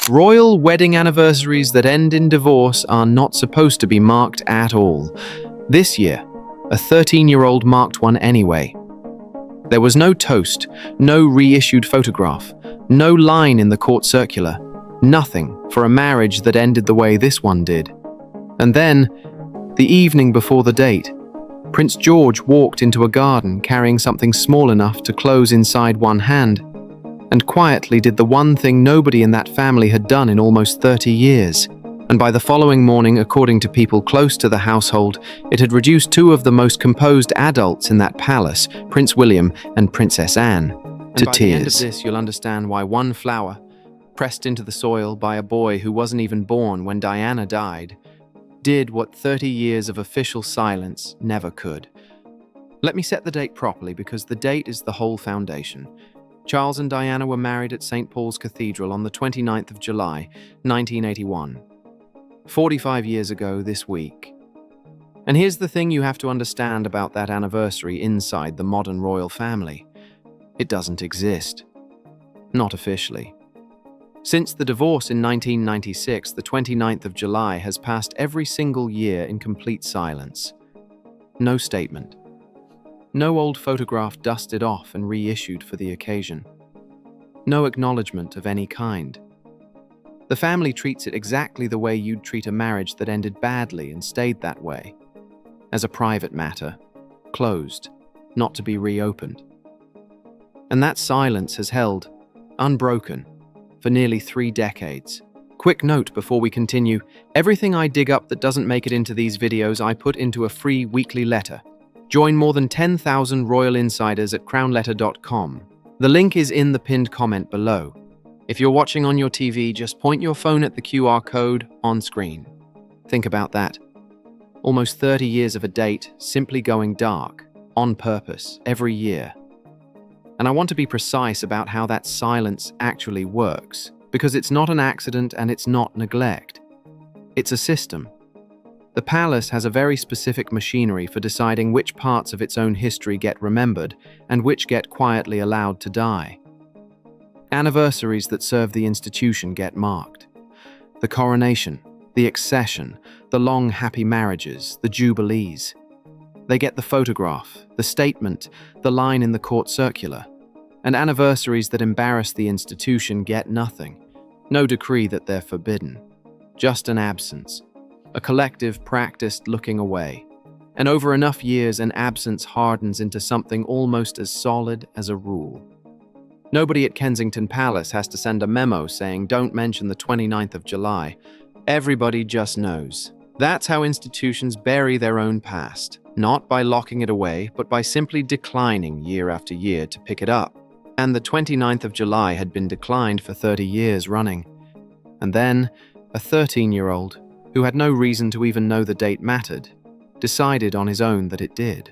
Royal wedding anniversaries that end in divorce are not supposed to be marked at all. This year, a 13-year-old marked one anyway. There was no toast, no reissued photograph, no line in the court circular, nothing for a marriage that ended the way this one did. And then, the evening before the date, Prince George walked into a garden carrying something small enough to close inside one hand, and quietly did the one thing nobody in that family had done in almost 30 years. And by the following morning, according to people close to the household, it had reduced two of the most composed adults in that palace, Prince William and Princess Anne, to tears. By the end of this, you'll understand why one flower, pressed into the soil by a boy who wasn't even born when Diana died, did what 30 years of official silence never could. Let me set the date properly, because the date is the whole foundation. Charles and Diana were married at St. Paul's Cathedral on the 29th of July, 1981. 45 years ago this week. And here's the thing you have to understand about that anniversary inside the modern royal family. It doesn't exist. Not officially. Since the divorce in 1996, the 29th of July has passed every single year in complete silence. No statement. No old photograph dusted off and reissued for the occasion. No acknowledgement of any kind. The family treats it exactly the way you'd treat a marriage that ended badly and stayed that way. As a private matter, closed, not to be reopened. And that silence has held, unbroken, for nearly 3 decades. Quick note before we continue, everything I dig up that doesn't make it into these videos I put into a free weekly letter. Join more than 10,000 royal insiders at crownletter.com. The link is in the pinned comment below. If you're watching on your TV, just point your phone at the QR code on screen. Think about that. Almost 30 years of a date simply going dark, on purpose, every year. And I want to be precise about how that silence actually works, because it's not an accident and it's not neglect. It's a system. The palace has a very specific machinery for deciding which parts of its own history get remembered and which get quietly allowed to die. Anniversaries that serve the institution get marked. The coronation, the accession, the long happy marriages, the jubilees. They get the photograph, the statement, the line in the court circular. And anniversaries that embarrass the institution get nothing. No decree that they're forbidden. Just an absence. A collective practiced looking away. And over enough years, an absence hardens into something almost as solid as a rule. Nobody at Kensington Palace has to send a memo saying, "Don't mention the 29th of July." Everybody just knows. That's how institutions bury their own past. Not by locking it away, but by simply declining year after year to pick it up. And the 29th of July had been declined for 30 years running. And then, a 13-year-old, who had no reason to even know the date mattered, decided on his own that it did.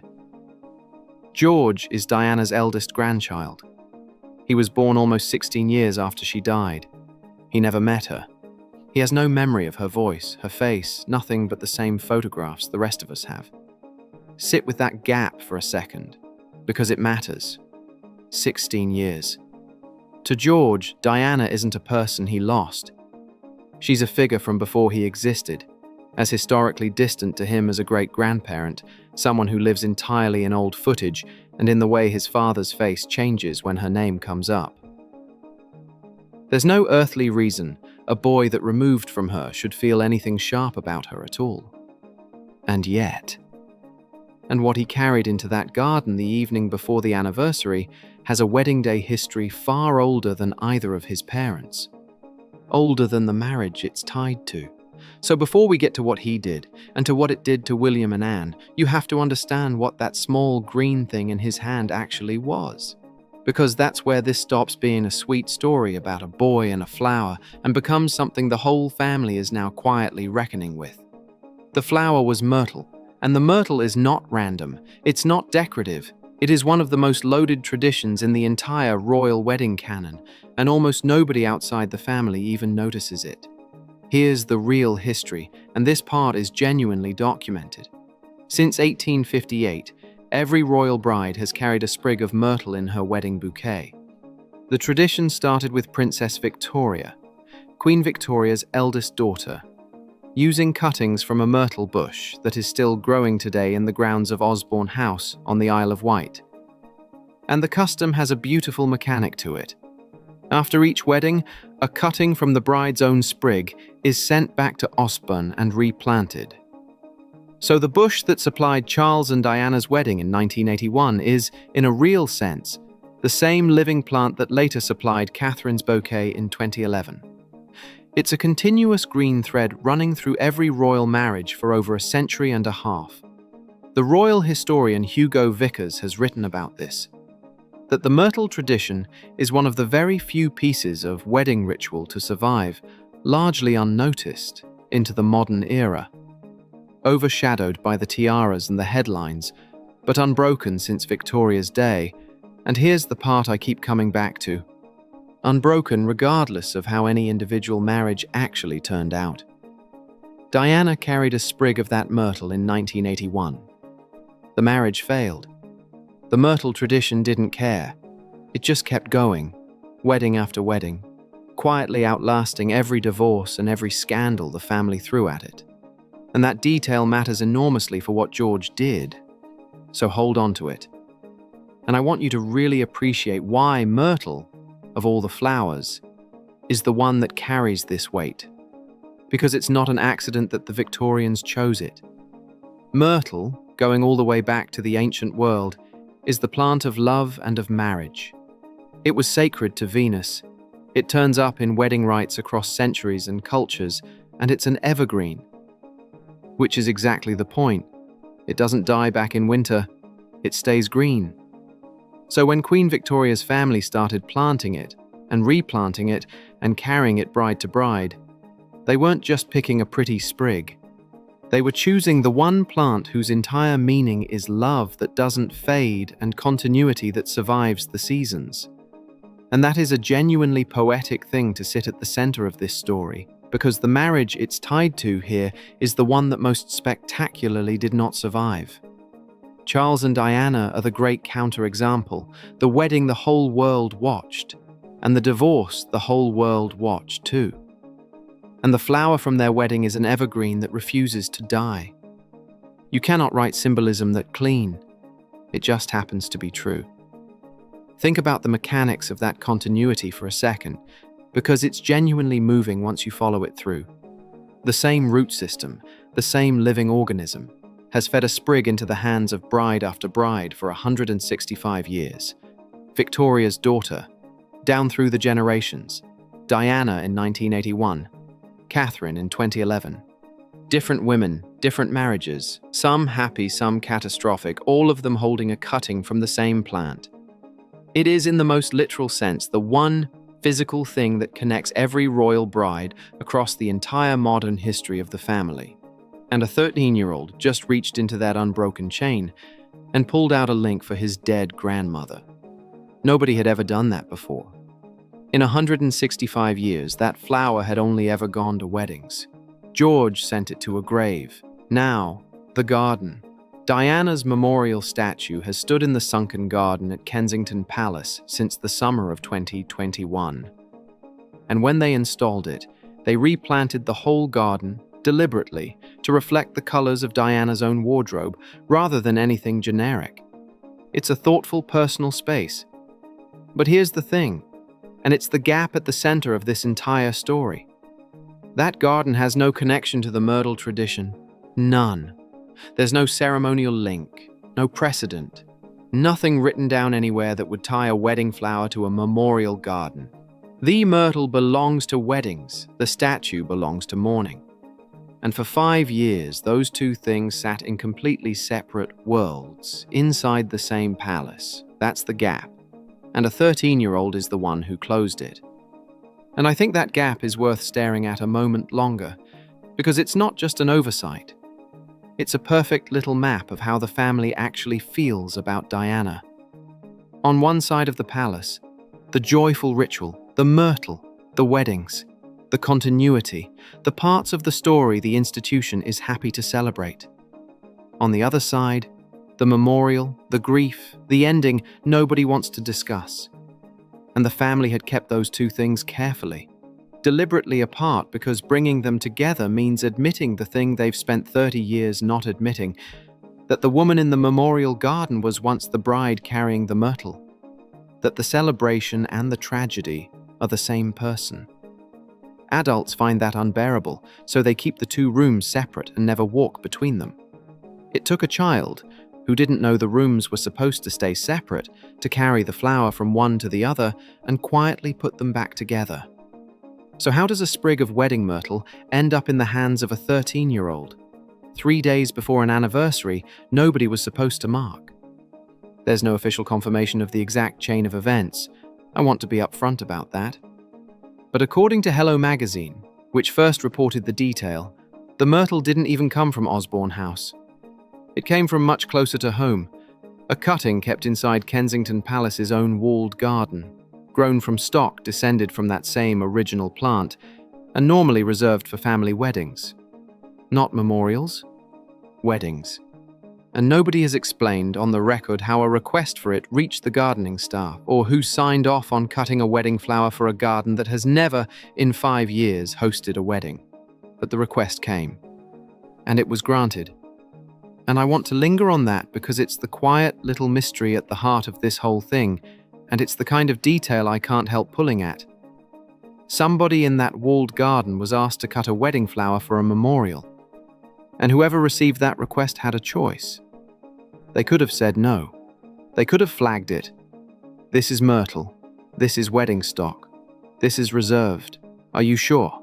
George is Diana's eldest grandchild. He was born almost 16 years after she died. He never met her. He has no memory of her voice, her face, nothing but the same photographs the rest of us have. Sit with that gap for a second, because it matters. 16 years. To George, Diana isn't a person he lost. She's a figure from before he existed, as historically distant to him as a great-grandparent, someone who lives entirely in old footage and in the way his father's face changes when her name comes up. There's no earthly reason a boy that removed from her should feel anything sharp about her at all. And yet. And what he carried into that garden the evening before the anniversary has a wedding day history far older than either of his parents. Older than the marriage it's tied to. So before we get to what he did, and to what it did to William and Anne, you have to understand what that small green thing in his hand actually was. Because that's where this stops being a sweet story about a boy and a flower and becomes something the whole family is now quietly reckoning with. The flower was myrtle, and the myrtle is not random, it's not decorative. It is one of the most loaded traditions in the entire royal wedding canon, and almost nobody outside the family even notices it. Here's the real history, and this part is genuinely documented. Since 1858, every royal bride has carried a sprig of myrtle in her wedding bouquet. The tradition started with Princess Victoria. Queen Victoria's eldest daughter, using cuttings from a myrtle bush that is still growing today in the grounds of Osborne House on the Isle of Wight. And the custom has a beautiful mechanic to it. After each wedding, a cutting from the bride's own sprig is sent back to Osborne and replanted. So the bush that supplied Charles and Diana's wedding in 1981 is, in a real sense, the same living plant that later supplied Catherine's bouquet in 2011. It's a continuous green thread running through every royal marriage for over a century and a half. The royal historian Hugo Vickers has written about this, that the myrtle tradition is one of the very few pieces of wedding ritual to survive, largely unnoticed, into the modern era. Overshadowed by the tiaras and the headlines, but unbroken since Victoria's day, and here's the part I keep coming back to. Unbroken regardless of how any individual marriage actually turned out. Diana carried a sprig of that myrtle in 1981. The marriage failed. The myrtle tradition didn't care. It just kept going, wedding after wedding, quietly outlasting every divorce and every scandal the family threw at it. And that detail matters enormously for what George did. So hold on to it. And I want you to really appreciate why myrtle, of all the flowers, is the one that carries this weight. Because it's not an accident that the Victorians chose it. Myrtle, going all the way back to the ancient world, is the plant of love and of marriage. It was sacred to Venus. It turns up in wedding rites across centuries and cultures, and it's an evergreen. Which is exactly the point. It doesn't die back in winter, it stays green. So when Queen Victoria's family started planting it, and replanting it, and carrying it bride to bride, they weren't just picking a pretty sprig. They were choosing the one plant whose entire meaning is love that doesn't fade and continuity that survives the seasons. And that is a genuinely poetic thing to sit at the center of this story, because the marriage it's tied to here is the one that most spectacularly did not survive. Charles and Diana are the great counterexample, the wedding the whole world watched, and the divorce the whole world watched too. And the flower from their wedding is an evergreen that refuses to die. You cannot write symbolism that clean. It just happens to be true. Think about the mechanics of that continuity for a second, because it's genuinely moving once you follow it through. The same root system, the same living organism, has fed a sprig into the hands of bride after bride for 165 years. Victoria's daughter, down through the generations, Diana in 1981, Catherine in 2011. Different women, different marriages, some happy, some catastrophic, all of them holding a cutting from the same plant. It is, in the most literal sense, the one physical thing that connects every royal bride across the entire modern history of the family. And a 13-year-old just reached into that unbroken chain and pulled out a link for his dead grandmother. Nobody had ever done that before. In 165 years, that flower had only ever gone to weddings. George sent it to a grave. Now, the garden. Diana's memorial statue has stood in the sunken garden at Kensington Palace since the summer of 2021. And when they installed it, they replanted the whole garden deliberately to reflect the colors of Diana's own wardrobe rather than anything generic. It's a thoughtful personal space. But here's the thing, and it's the gap at the center of this entire story. That garden has no connection to the myrtle tradition. None. There's no ceremonial link, no precedent, nothing written down anywhere that would tie a wedding flower to a memorial garden. The myrtle belongs to weddings, the statue belongs to mourning. And for 5 years, those two things sat in completely separate worlds, inside the same palace. That's the gap. And a 13-year-old is the one who closed it. And I think that gap is worth staring at a moment longer, because it's not just an oversight. It's a perfect little map of how the family actually feels about Diana. On one side of the palace, the joyful ritual, the myrtle, the weddings, the continuity, the parts of the story the institution is happy to celebrate. On the other side, the memorial, the grief, the ending nobody wants to discuss. And the family had kept those two things carefully, deliberately apart because bringing them together means admitting the thing they've spent 30 years not admitting, that the woman in the memorial garden was once the bride carrying the myrtle, that the celebration and the tragedy are the same person. Adults find that unbearable, so they keep the two rooms separate and never walk between them. It took a child, who didn't know the rooms were supposed to stay separate, to carry the flower from one to the other and quietly put them back together. So how does a sprig of wedding myrtle end up in the hands of a 13-year-old? 3 days before an anniversary nobody was supposed to mark. There's no official confirmation of the exact chain of events. I want to be upfront about that. But according to Hello Magazine, which first reported the detail, the myrtle didn't even come from Osborne House. It came from much closer to home, a cutting kept inside Kensington Palace's own walled garden, grown from stock descended from that same original plant, and normally reserved for family weddings. Not memorials, weddings. And nobody has explained on the record how a request for it reached the gardening staff, or who signed off on cutting a wedding flower for a garden that has never, in 5 years, hosted a wedding. But the request came. And it was granted. And I want to linger on that because it's the quiet little mystery at the heart of this whole thing, and it's the kind of detail I can't help pulling at. Somebody in that walled garden was asked to cut a wedding flower for a memorial. And whoever received that request had a choice. They could have said no. They could have flagged it. This is myrtle. This is wedding stock. This is reserved. Are you sure?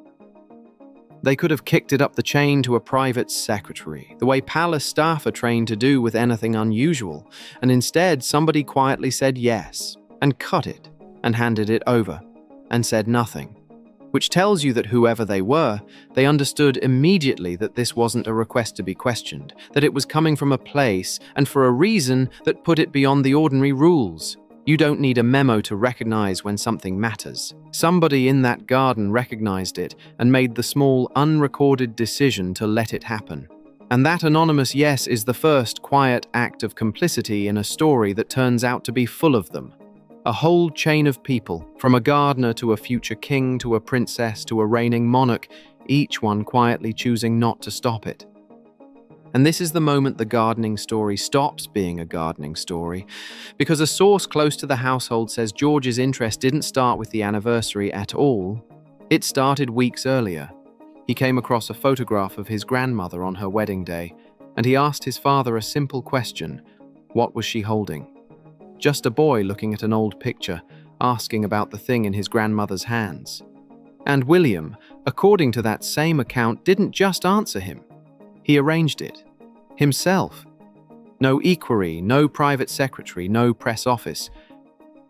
They could have kicked it up the chain to a private secretary, the way palace staff are trained to do with anything unusual, and instead somebody quietly said yes, and cut it, and handed it over, and said nothing. Which tells you that whoever they were, they understood immediately that this wasn't a request to be questioned, that it was coming from a place and for a reason that put it beyond the ordinary rules. You don't need a memo to recognize when something matters. Somebody in that garden recognized it and made the small, unrecorded decision to let it happen. And that anonymous yes is the first quiet act of complicity in a story that turns out to be full of them. A whole chain of people, from a gardener to a future king to a princess to a reigning monarch, each one quietly choosing not to stop it. And this is the moment the gardening story stops being a gardening story, because a source close to the household says George's interest didn't start with the anniversary at all. It started weeks earlier. He came across a photograph of his grandmother on her wedding day, and he asked his father a simple question: what was she holding? Just a boy looking at an old picture, asking about the thing in his grandmother's hands. And William, according to that same account, didn't just answer him. He arranged it. Himself. No equerry, no private secretary, no press office.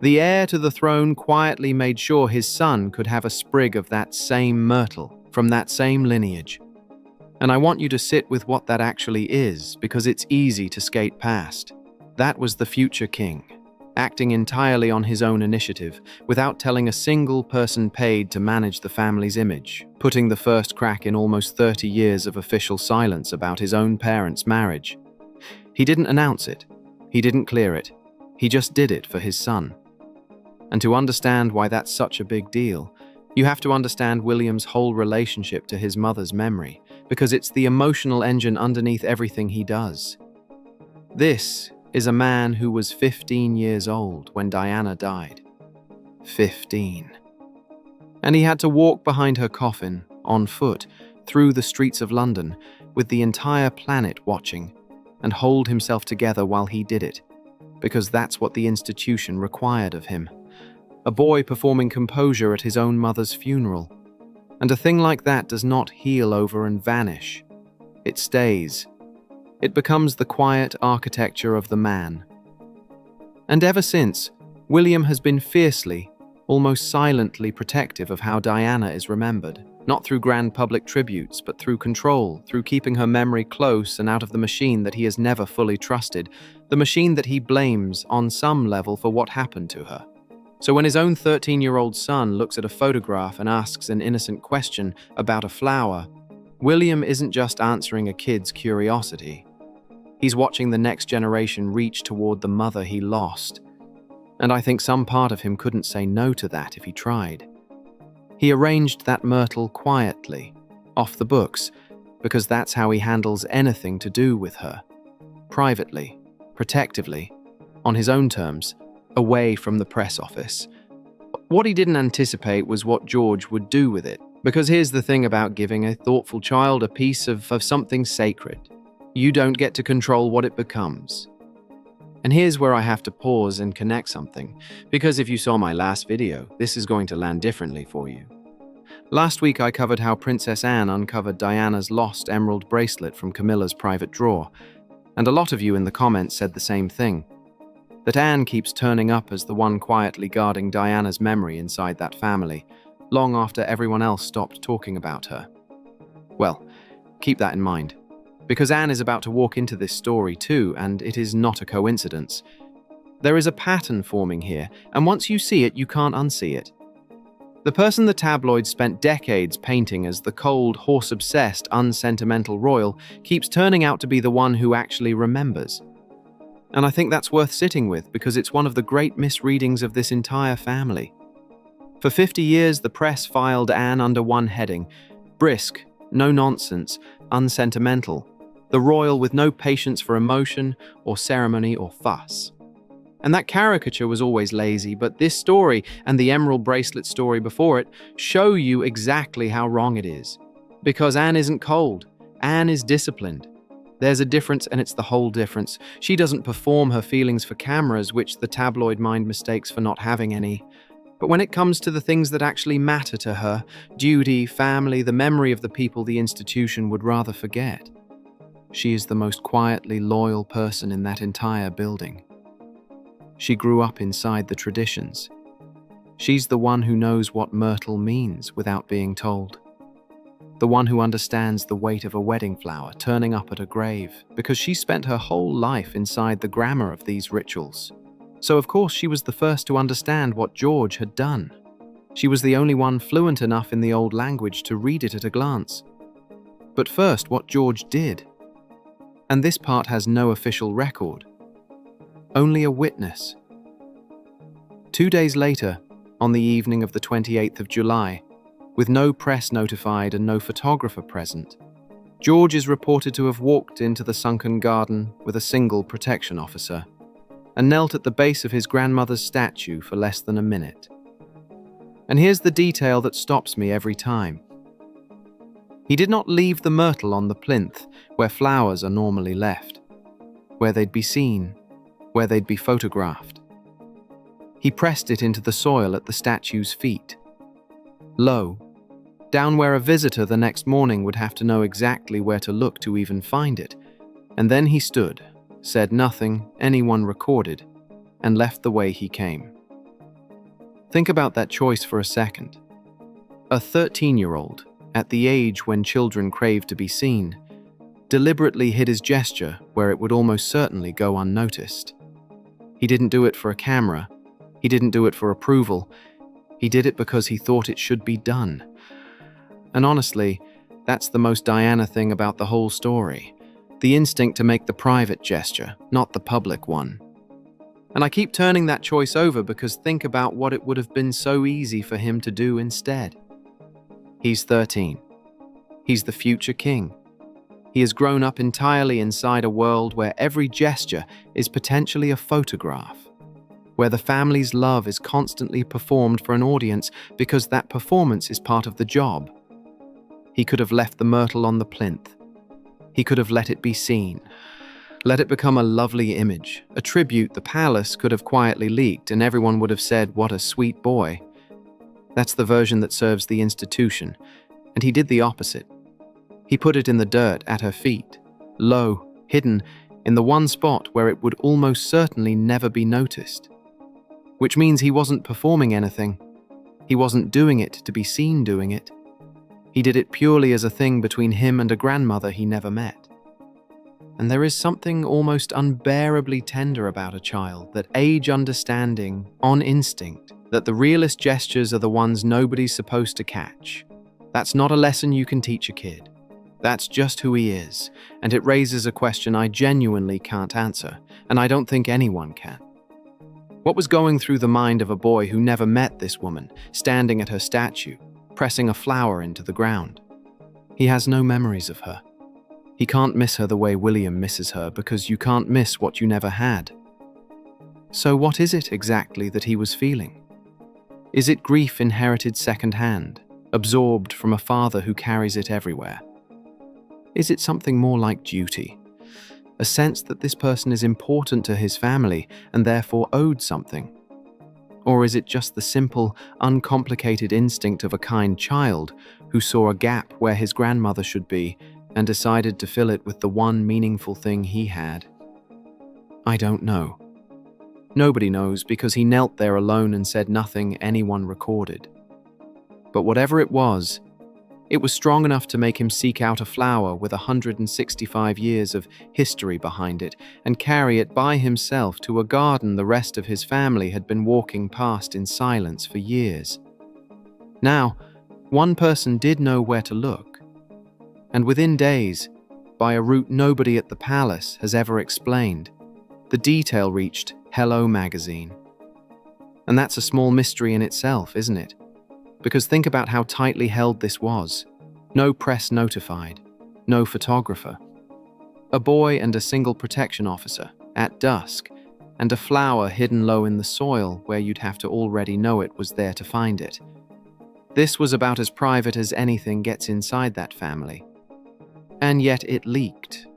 The heir to the throne quietly made sure his son could have a sprig of that same myrtle, from that same lineage. And I want you to sit with what that actually is, because it's easy to skate past. That was the future king, acting entirely on his own initiative, without telling a single person paid to manage the family's image, putting the first crack in almost 30 years of official silence about his own parents' marriage. He didn't announce it. He didn't clear it. He just did it for his son. And to understand why that's such a big deal, you have to understand William's whole relationship to his mother's memory, because it's the emotional engine underneath everything he does. This is a man who was 15 years old when Diana died. 15. And he had to walk behind her coffin, on foot, through the streets of London, with the entire planet watching, and hold himself together while he did it, because that's what the institution required of him. A boy performing composure at his own mother's funeral. And a thing like that does not heal over and vanish. It stays. It becomes the quiet architecture of the man. And ever since, William has been fiercely, almost silently protective of how Diana is remembered, not through grand public tributes, but through control, through keeping her memory close and out of the machine that he has never fully trusted, the machine that he blames on some level for what happened to her. So when his own 13-year-old son looks at a photograph and asks an innocent question about a flower, William isn't just answering a kid's curiosity. He's watching the next generation reach toward the mother he lost. And I think some part of him couldn't say no to that if he tried. He arranged that myrtle quietly, off the books, because that's how he handles anything to do with her. Privately, protectively, on his own terms, away from the press office. What he didn't anticipate was what George would do with it, because here's the thing about giving a thoughtful child a piece of something sacred. You don't get to control what it becomes. And here's where I have to pause and connect something, because if you saw my last video, this is going to land differently for you. Last week I covered how Princess Anne uncovered Diana's lost emerald bracelet from Camilla's private drawer, and a lot of you in the comments said the same thing. That Anne keeps turning up as the one quietly guarding Diana's memory inside that family, long after everyone else stopped talking about her. Well, keep that in mind, because Anne is about to walk into this story too, and it is not a coincidence. There is a pattern forming here, and once you see it, you can't unsee it. The person the tabloids spent decades painting as the cold, horse-obsessed, unsentimental royal keeps turning out to be the one who actually remembers. And I think that's worth sitting with because it's one of the great misreadings of this entire family. For 50 years, the press filed Anne under one heading: brisk, no-nonsense, unsentimental, the royal with no patience for emotion or ceremony or fuss. And that caricature was always lazy, but this story and the emerald bracelet story before it show you exactly how wrong it is. Because Anne isn't cold. Anne is disciplined. There's a difference, and it's the whole difference. She doesn't perform her feelings for cameras, which the tabloid mind mistakes for not having any. But when it comes to the things that actually matter to her, duty, family, the memory of the people the institution would rather forget, she is the most quietly loyal person in that entire building. She grew up inside the traditions. She's the one who knows what myrtle means without being told. The one who understands the weight of a wedding flower turning up at a grave, because she spent her whole life inside the grammar of these rituals. So of course she was the first to understand what George had done. She was the only one fluent enough in the old language to read it at a glance. But first, what George did. And this part has no official record. Only a witness. 2 days later, on the evening of the 28th of July, with no press notified and no photographer present, George is reported to have walked into the sunken garden with a single protection officer and knelt at the base of his grandmother's statue for less than a minute. And here's the detail that stops me every time. He did not leave the myrtle on the plinth where flowers are normally left, where they'd be seen, where they'd be photographed. He pressed it into the soil at the statue's feet. Low, down where a visitor the next morning would have to know exactly where to look to even find it. And then he stood, said nothing anyone recorded, and left the way he came. Think about that choice for a second. A 13-year-old, at the age when children crave to be seen, deliberately hid his gesture where it would almost certainly go unnoticed. He didn't do it for a camera. He didn't do it for approval. He did it because he thought it should be done. And honestly, that's the most Diana thing about the whole story. The instinct to make the private gesture, not the public one. And I keep turning that choice over because think about what it would have been so easy for him to do instead. He's 13. He's the future king. He has grown up entirely inside a world where every gesture is potentially a photograph, where the family's love is constantly performed for an audience because that performance is part of the job. He could have left the myrtle on the plinth. He could have let it be seen, let it become a lovely image, a tribute the palace could have quietly leaked and everyone would have said, "What a sweet boy." That's the version that serves the institution, and he did the opposite. He put it in the dirt at her feet, low, hidden, in the one spot where it would almost certainly never be noticed. Which means he wasn't performing anything. He wasn't doing it to be seen doing it. He did it purely as a thing between him and a grandmother he never met. And there is something almost unbearably tender about a child, that age understanding, on instinct, that the realest gestures are the ones nobody's supposed to catch. That's not a lesson you can teach a kid. That's just who he is, and it raises a question I genuinely can't answer, and I don't think anyone can. What was going through the mind of a boy who never met this woman, standing at her statue? pressing a flower into the ground. He has no memories of her. He can't miss her the way William misses her, because you can't miss what you never had. So what is it exactly that he was feeling? Is it grief inherited second-hand, absorbed from a father who carries it everywhere? Is it something more like duty? A sense that this person is important to his family and therefore owed something? Or is it just the simple, uncomplicated instinct of a kind child who saw a gap where his grandmother should be and decided to fill it with the one meaningful thing he had? I don't know. Nobody knows, because he knelt there alone and said nothing anyone recorded. But whatever it was strong enough to make him seek out a flower with 165 years of history behind it and carry it by himself to a garden the rest of his family had been walking past in silence for years. Now, one person did know where to look, and within days, by a route nobody at the palace has ever explained, the detail reached Hello Magazine. And that's a small mystery in itself, isn't it? Because think about how tightly held this was. No press notified, no photographer. A boy and a single protection officer, at dusk, and a flower hidden low in the soil where you'd have to already know it was there to find it. This was about as private as anything gets inside that family. And yet it leaked.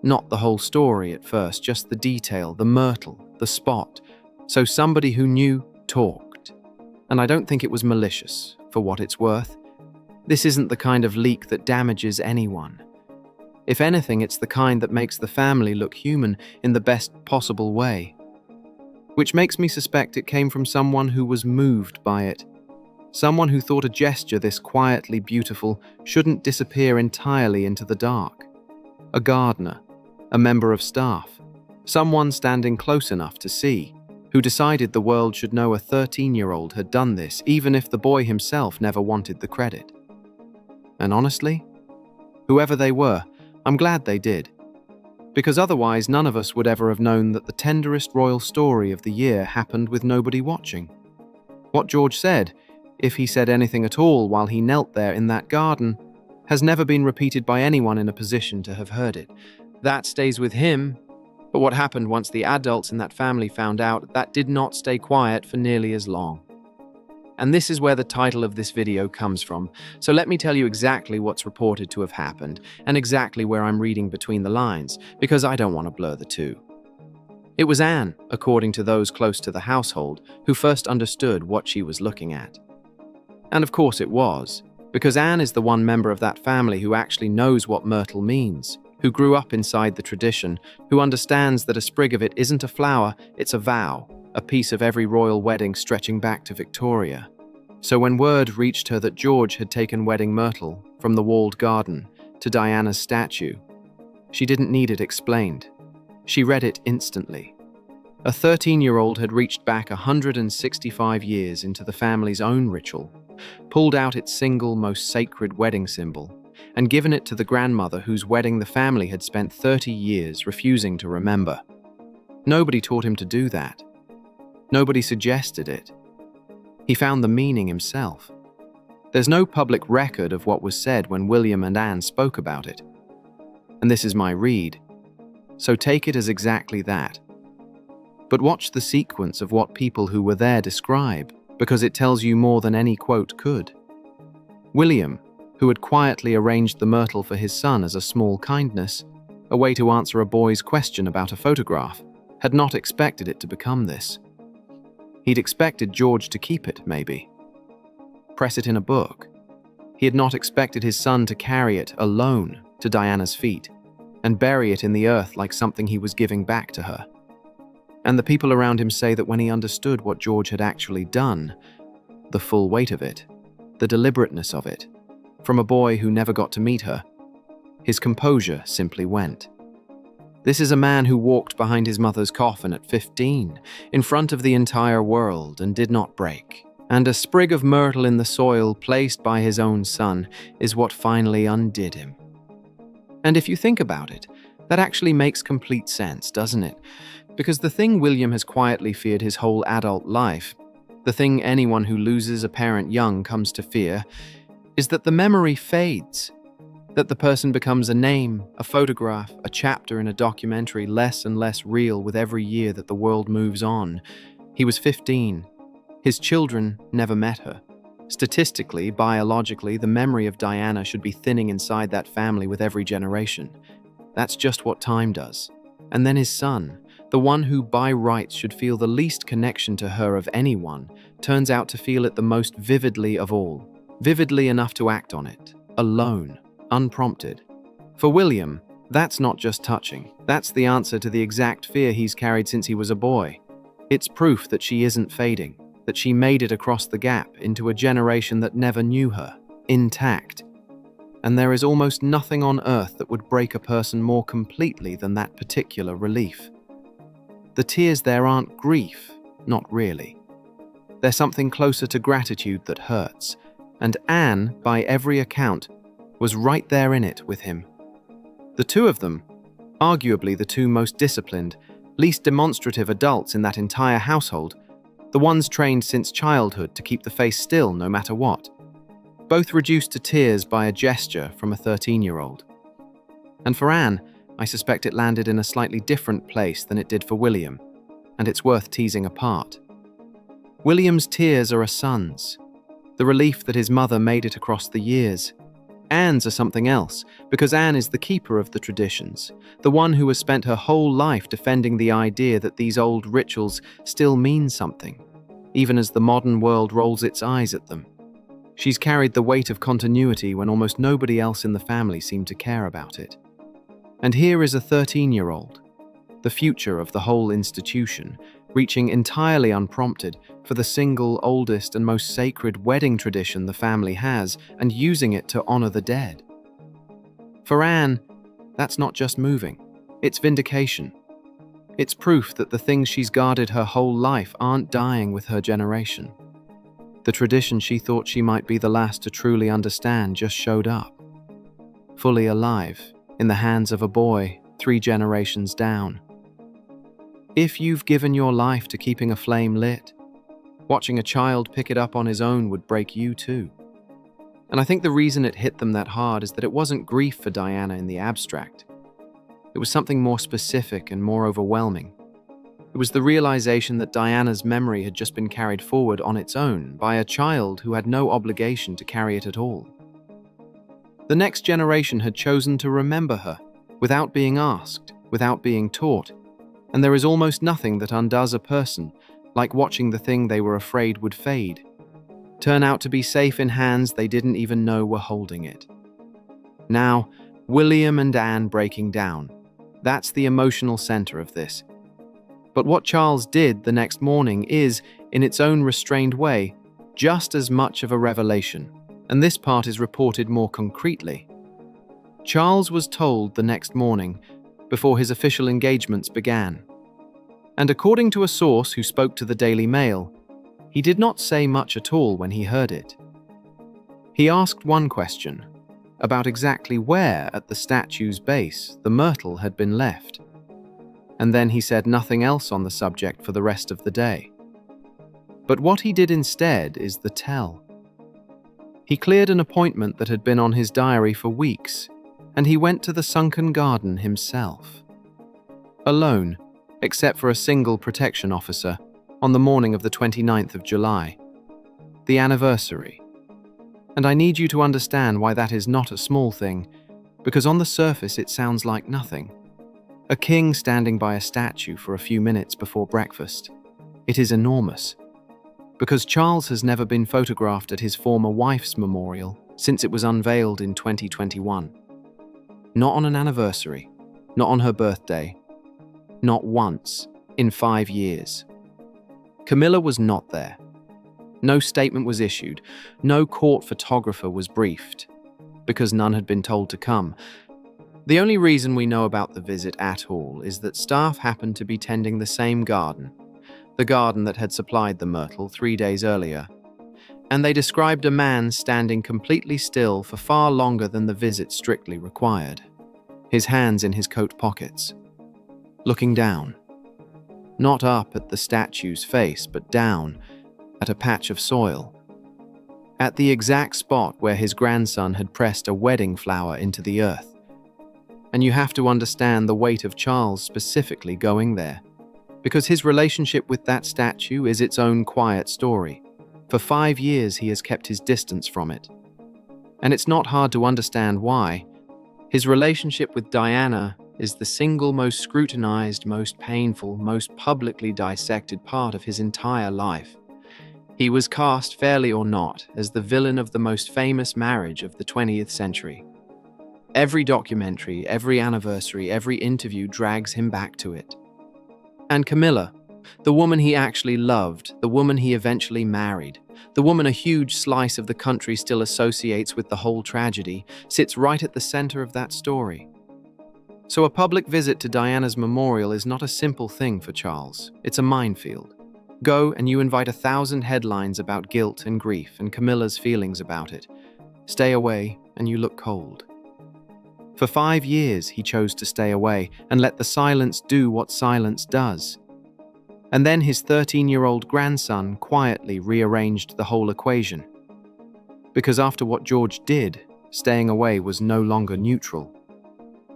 Not the whole story at first, just the detail, the myrtle, the spot. So somebody who knew talked. And I don't think it was malicious, for what it's worth. This isn't the kind of leak that damages anyone. If anything, it's the kind that makes the family look human in the best possible way. Which makes me suspect it came from someone who was moved by it. Someone who thought a gesture this quietly beautiful shouldn't disappear entirely into the dark. A gardener, a member of staff, someone standing close enough to see, who decided the world should know a 13-year-old had done this, even if the boy himself never wanted the credit. And honestly, whoever they were, I'm glad they did. Because otherwise none of us would ever have known that the tenderest royal story of the year happened with nobody watching. What George said, if he said anything at all while he knelt there in that garden, has never been repeated by anyone in a position to have heard it. That stays with him. But what happened once the adults in that family found out, that did not stay quiet for nearly as long. And this is where the title of this video comes from, so let me tell you exactly what's reported to have happened, and exactly where I'm reading between the lines, because I don't want to blur the two. It was Anne, according to those close to the household, who first understood what she was looking at. And of course it was, because Anne is the one member of that family who actually knows what myrtle means, who grew up inside the tradition, who understands that a sprig of it isn't a flower, it's a vow, a piece of every royal wedding stretching back to Victoria. So when word reached her that George had taken wedding myrtle from the walled garden to Diana's statue, she didn't need it explained. She read it instantly. A 13-year-old had reached back 165 years into the family's own ritual, pulled out its single most sacred wedding symbol, and given it to the grandmother whose wedding the family had spent 30 years refusing to remember. Nobody taught him to do that. Nobody suggested it. He found the meaning himself. There's no public record of what was said when William and Anne spoke about it. And this is my read, so take it as exactly that. But watch the sequence of what people who were there describe, because it tells you more than any quote could. William, who had quietly arranged the myrtle for his son as a small kindness, a way to answer a boy's question about a photograph, had not expected it to become this. He'd expected George to keep it, maybe. Press it in a book. He had not expected his son to carry it alone to Diana's feet and bury it in the earth like something he was giving back to her. And the people around him say that when he understood what George had actually done, the full weight of it, the deliberateness of it, from a boy who never got to meet her, his composure simply went. This is a man who walked behind his mother's coffin at 15, in front of the entire world, and did not break. And a sprig of myrtle in the soil placed by his own son is what finally undid him. And if you think about it, that actually makes complete sense, doesn't it? Because the thing William has quietly feared his whole adult life, the thing anyone who loses a parent young comes to fear, is that the memory fades, that the person becomes a name, a photograph, a chapter in a documentary, less and less real with every year that the world moves on. He was 15. His children never met her. Statistically, biologically, the memory of Diana should be thinning inside that family with every generation. That's just what time does. And then his son, the one who by rights should feel the least connection to her of anyone, turns out to feel it the most vividly of all. Vividly enough to act on it. Alone. Unprompted. For William, that's not just touching. That's the answer to the exact fear he's carried since he was a boy. It's proof that she isn't fading, that she made it across the gap into a generation that never knew her, intact. And there is almost nothing on earth that would break a person more completely than that particular relief. The tears there aren't grief, not really. They're something closer to gratitude that hurts, and Anne, by every account, was right there in it with him. The two of them, arguably the two most disciplined, least demonstrative adults in that entire household, the ones trained since childhood to keep the face still no matter what, both reduced to tears by a gesture from a 13-year-old. And for Anne, I suspect it landed in a slightly different place than it did for William, and it's worth teasing apart. William's tears are a son's, the relief that his mother made it across the years. Anne's are something else, because Anne is the keeper of the traditions, the one who has spent her whole life defending the idea that these old rituals still mean something, even as the modern world rolls its eyes at them. She's carried the weight of continuity when almost nobody else in the family seemed to care about it. And here is a 13-year-old, the future of the whole institution, reaching entirely unprompted for the single oldest and most sacred wedding tradition the family has and using it to honor the dead. For Anne, that's not just moving, it's vindication. It's proof that the things she's guarded her whole life aren't dying with her generation. The tradition she thought she might be the last to truly understand just showed up, fully alive, in the hands of a boy 3 generations down. If you've given your life to keeping a flame lit, watching a child pick it up on his own would break you too. And I think the reason it hit them that hard is that it wasn't grief for Diana in the abstract. It was something more specific and more overwhelming. It was the realization that Diana's memory had just been carried forward on its own by a child who had no obligation to carry it at all. The next generation had chosen to remember her, without being asked, without being taught, and there is almost nothing that undoes a person like watching the thing they were afraid would fade turn out to be safe in hands they didn't even know were holding it. Now, William and Anne breaking down. That's the emotional center of this. But what Charles did the next morning is, in its own restrained way, just as much of a revelation, and this part is reported more concretely. Charles was told the next morning, before his official engagements began. And according to a source who spoke to the Daily Mail, he did not say much at all when he heard it. He asked one question, about exactly where at the statue's base the myrtle had been left. And then he said nothing else on the subject for the rest of the day. But what he did instead is the tell. He cleared an appointment that had been on his diary for weeks, and he went to the sunken garden himself. Alone, except for a single protection officer, on the morning of the 29th of July. The anniversary. And I need you to understand why that is not a small thing, because on the surface it sounds like nothing. A king standing by a statue for a few minutes before breakfast. It is enormous. Because Charles has never been photographed at his former wife's memorial since it was unveiled in 2021. Not on an anniversary, not on her birthday, not once in 5 years. Camilla was not there. No statement was issued, no court photographer was briefed, because none had been told to come. The only reason we know about the visit at all is that staff happened to be tending the same garden, the garden that had supplied the myrtle 3 days earlier, and they described a man standing completely still for far longer than the visit strictly required, his hands in his coat pockets, looking down. Not up at the statue's face, but down at a patch of soil. at the exact spot where his grandson had pressed a wedding flower into the earth. And you have to understand the weight of Charles specifically going there, because his relationship with that statue is its own quiet story. For 5 years he has kept his distance from it. And it's not hard to understand why. His relationship with Diana is the single most scrutinized, most painful, most publicly dissected part of his entire life. He was cast, fairly or not, as the villain of the most famous marriage of the 20th century. Every documentary, every anniversary, every interview drags him back to it. And Camilla, the woman he actually loved, the woman he eventually married, the woman a huge slice of the country still associates with the whole tragedy, sits right at the center of that story. So a public visit to Diana's memorial is not a simple thing for Charles. It's a minefield. Go and you invite 1,000 headlines about guilt and grief and Camilla's feelings about it. Stay away and you look cold. For 5 years he chose to stay away and let the silence do what silence does. And then his 13-year-old grandson quietly rearranged the whole equation. Because after what George did, staying away was no longer neutral.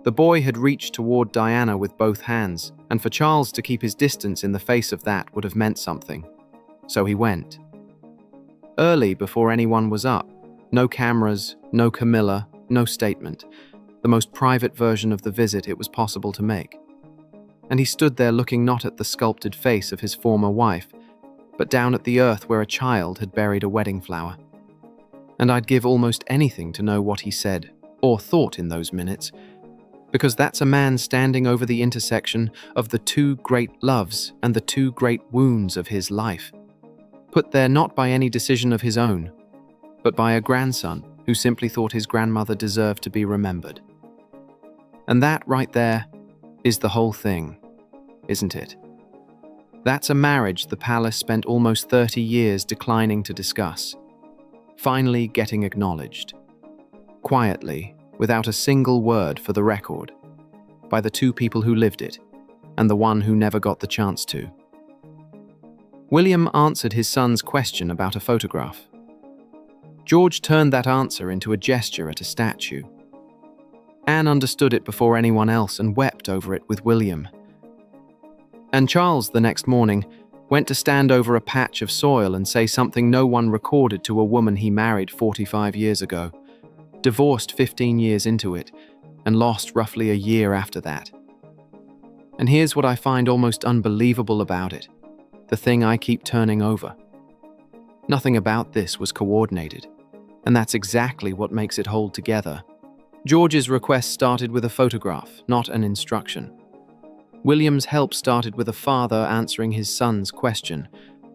The boy had reached toward Diana with both hands, and for Charles to keep his distance in the face of that would have meant something. So he went. Early, before anyone was up. No cameras, no Camilla, no statement. The most private version of the visit it was possible to make. And he stood there looking not at the sculpted face of his former wife, but down at the earth where a child had buried a wedding flower. And I'd give almost anything to know what he said, or thought in those minutes, because that's a man standing over the intersection of the 2 great loves and the 2 great wounds of his life, put there not by any decision of his own, but by a grandson who simply thought his grandmother deserved to be remembered. And that right there is the whole thing, isn't it? That's a marriage the palace spent almost 30 years declining to discuss, finally getting acknowledged. Quietly, without a single word for the record, by the 2 people who lived it, and the one who never got the chance to. William answered his son's question about a photograph. George turned that answer into a gesture at a statue. Anne understood it before anyone else and wept over it with William. And Charles, the next morning, went to stand over a patch of soil and say something no one recorded to a woman he married 45 years ago, divorced 15 years into it, and lost roughly a year after that. And here's what I find almost unbelievable about it, the thing I keep turning over. Nothing about this was coordinated, and that's exactly what makes it hold together. George's request started with a photograph, not an instruction. William's help started with a father answering his son's question,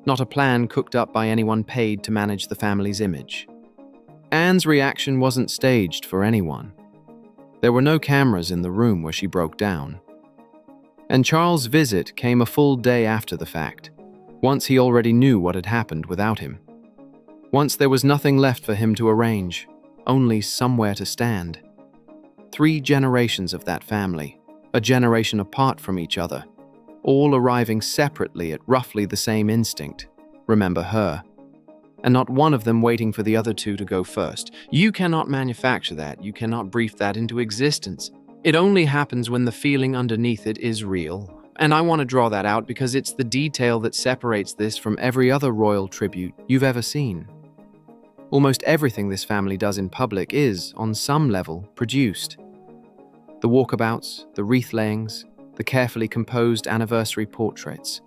not a plan cooked up by anyone paid to manage the family's image. Anne's reaction wasn't staged for anyone. There were no cameras in the room where she broke down. And Charles' visit came a full day after the fact, once he already knew what had happened without him. Once there was nothing left for him to arrange, only somewhere to stand. 3 generations of that family, a generation apart from each other, all arriving separately at roughly the same instinct, remember her, and not one of them waiting for the other 2 to go first. You cannot manufacture that, you cannot brief that into existence. It only happens when the feeling underneath it is real, and I want to draw that out because it's the detail that separates this from every other royal tribute you've ever seen. Almost everything this family does in public is, on some level, produced. The walkabouts, the wreath layings, the carefully composed anniversary portraits.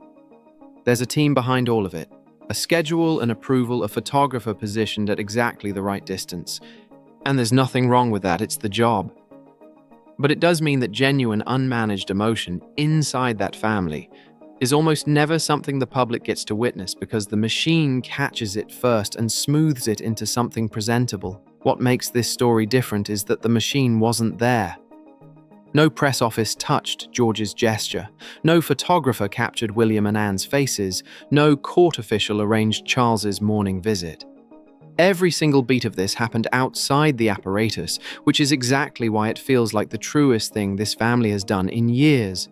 There's a team behind all of it, a schedule and approval, a photographer positioned at exactly the right distance. And there's nothing wrong with that, it's the job. But it does mean that genuine, unmanaged emotion inside that family is almost never something the public gets to witness because the machine catches it first and smooths it into something presentable. What makes this story different is that the machine wasn't there. No press office touched George's gesture. No photographer captured William and Anne's faces. No court official arranged Charles's morning visit. Every single beat of this happened outside the apparatus, which is exactly why it feels like the truest thing this family has done in years.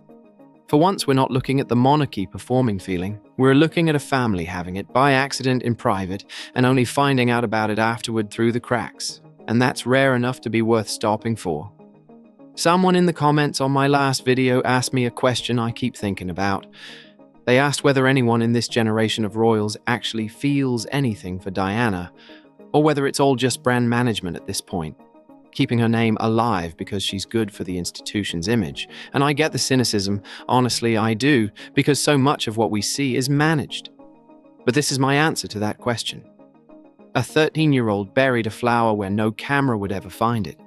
For once, we're not looking at the monarchy performing feeling. We're looking at a family having it by accident in private and only finding out about it afterward through the cracks. And that's rare enough to be worth stopping for. Someone in the comments on my last video asked me a question I keep thinking about. They asked whether anyone in this generation of royals actually feels anything for Diana, or whether it's all just brand management at this point, keeping her name alive because she's good for the institution's image. And I get the cynicism, honestly I do, because so much of what we see is managed. But this is my answer to that question. A 13-year-old buried a flower where no camera would ever find it.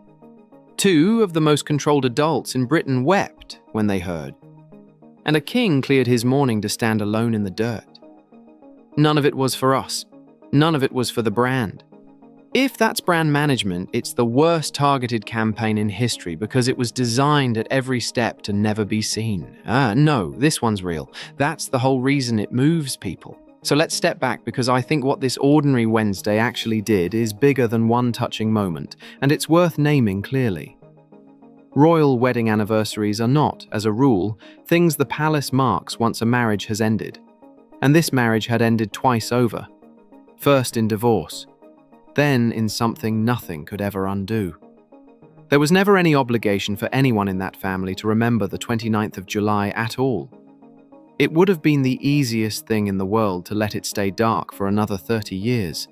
2 of the most controlled adults in Britain wept when they heard. And a king cleared his mourning to stand alone in the dirt. None of it was for us. None of it was for the brand. If that's brand management, it's the worst targeted campaign in history because it was designed at every step to never be seen. No, this one's real. That's the whole reason it moves people. So let's step back because I think what this ordinary Wednesday actually did is bigger than one touching moment, and it's worth naming clearly. Royal wedding anniversaries are not, as a rule, things the palace marks once a marriage has ended. And this marriage had ended twice over. First in divorce, then in something nothing could ever undo. There was never any obligation for anyone in that family to remember the 29th of July at all. It would have been the easiest thing in the world to let it stay dark for another 30 years.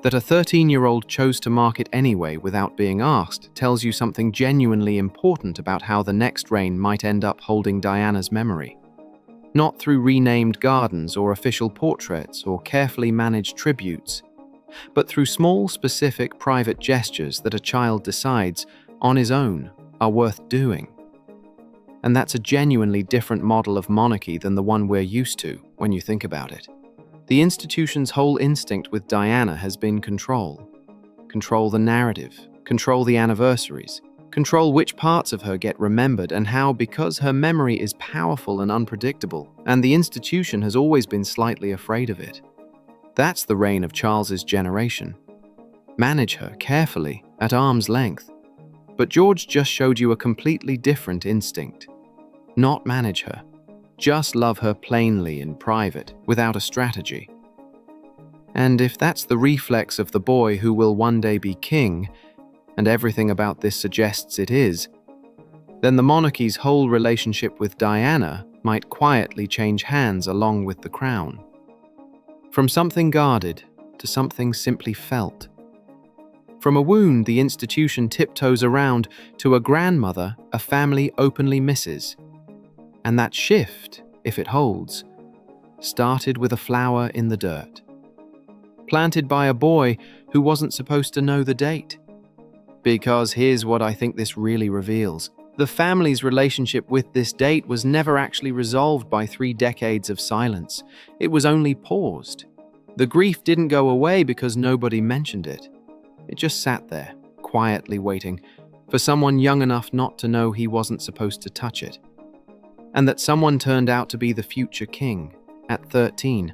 That a 13-year-old chose to mark it anyway without being asked tells you something genuinely important about how the next reign might end up holding Diana's memory. Not through renamed gardens or official portraits or carefully managed tributes, but through small, specific, private gestures that a child decides, on his own, are worth doing. And that's a genuinely different model of monarchy than the one we're used to, when you think about it. The institution's whole instinct with Diana has been control. Control the narrative, control the anniversaries, control which parts of her get remembered and how, because her memory is powerful and unpredictable, and the institution has always been slightly afraid of it. That's the reign of Charles's generation. Manage her carefully, at arm's length. But George just showed you a completely different instinct. Not manage her. Just love her plainly in private, without a strategy. And if that's the reflex of the boy who will one day be king, and everything about this suggests it is, then the monarchy's whole relationship with Diana might quietly change hands along with the crown. From something guarded to something simply felt. From a wound the institution tiptoes around to a grandmother a family openly misses. And that shift, if it holds, started with a flower in the dirt. Planted by a boy who wasn't supposed to know the date. Because here's what I think this really reveals. The family's relationship with this date was never actually resolved by 3 decades of silence. It was only paused. The grief didn't go away because nobody mentioned it. It just sat there, quietly waiting for someone young enough not to know he wasn't supposed to touch it. And that someone turned out to be the future king, at 13,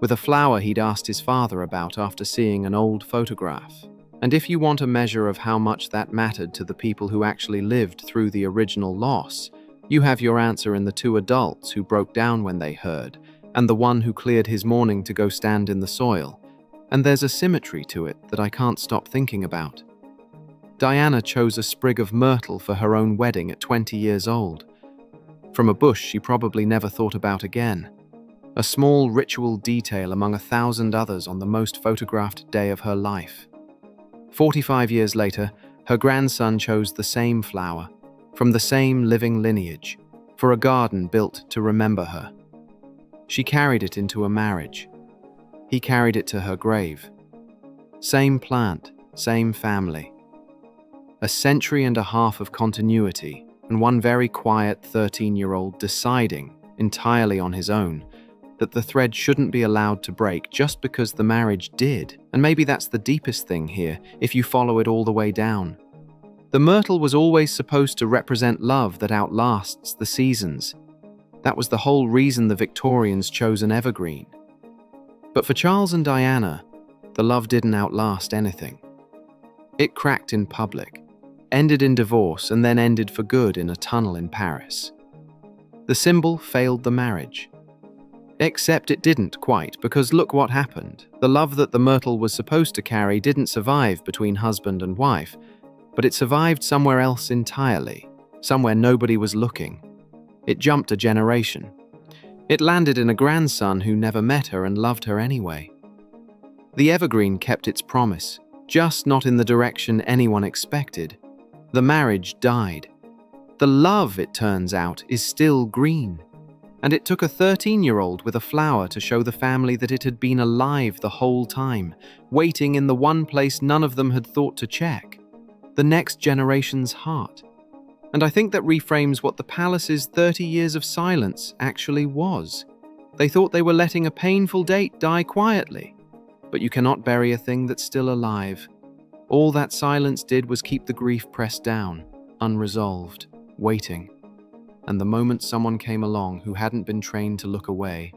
with a flower he'd asked his father about after seeing an old photograph. And if you want a measure of how much that mattered to the people who actually lived through the original loss, you have your answer in the 2 adults who broke down when they heard, and the one who cleared his mourning to go stand in the soil. And there's a symmetry to it that I can't stop thinking about. Diana chose a sprig of myrtle for her own wedding at 20 years old. From a bush she probably never thought about again. A small ritual detail among 1,000 others on the most photographed day of her life. 45 years later, her grandson chose the same flower, from the same living lineage, for a garden built to remember her. She carried it into a marriage. He carried it to her grave. Same plant, same family. A century and a half of continuity, and one very quiet 13-year-old deciding, entirely on his own, that the thread shouldn't be allowed to break just because the marriage did. And maybe that's the deepest thing here, if you follow it all the way down. The myrtle was always supposed to represent love that outlasts the seasons. That was the whole reason the Victorians chose an evergreen. But for Charles and Diana, the love didn't outlast anything. It cracked in public, ended in divorce, and then ended for good in a tunnel in Paris. The symbol failed the marriage. Except it didn't quite, because look what happened. The love that the myrtle was supposed to carry didn't survive between husband and wife, but it survived somewhere else entirely, somewhere nobody was looking. It jumped a generation. It landed in a grandson who never met her and loved her anyway. The evergreen kept its promise, just not in the direction anyone expected. The marriage died. The love, it turns out, is still green. And it took a 13-year-old with a flower to show the family that it had been alive the whole time, waiting in the one place none of them had thought to check, the next generation's heart. And I think that reframes what the palace's 30 years of silence actually was. They thought they were letting a painful date die quietly. But you cannot bury a thing that's still alive. All that silence did was keep the grief pressed down, unresolved, waiting. And the moment someone came along who hadn't been trained to look away,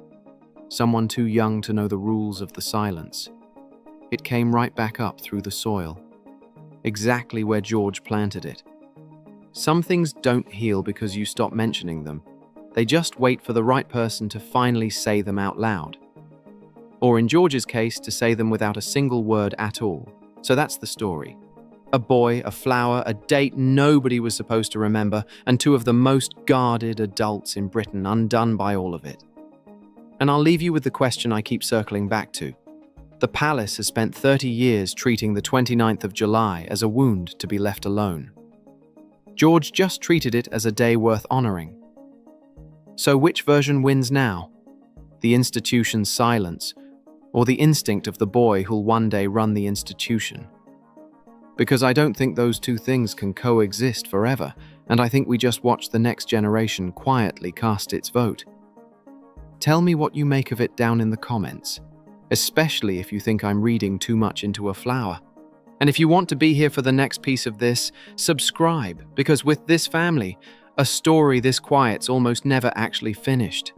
someone too young to know the rules of the silence, it came right back up through the soil, exactly where George planted it. Some things don't heal because you stop mentioning them. They just wait for the right person to finally say them out loud. Or in George's case, to say them without a single word at all. So that's the story. A boy, a flower, a date nobody was supposed to remember, and two of the most guarded adults in Britain undone by all of it. And I'll leave you with the question I keep circling back to. The palace has spent 30 years treating the 29th of July as a wound to be left alone. George just treated it as a day worth honoring. So which version wins now? The institution's silence, or the instinct of the boy who'll one day run the institution? Because I don't think those two things can coexist forever, and I think we just watch the next generation quietly cast its vote. Tell me what you make of it down in the comments, especially if you think I'm reading too much into a flower. And if you want to be here for the next piece of this, subscribe, because with this family, a story this quiet's almost never actually finished.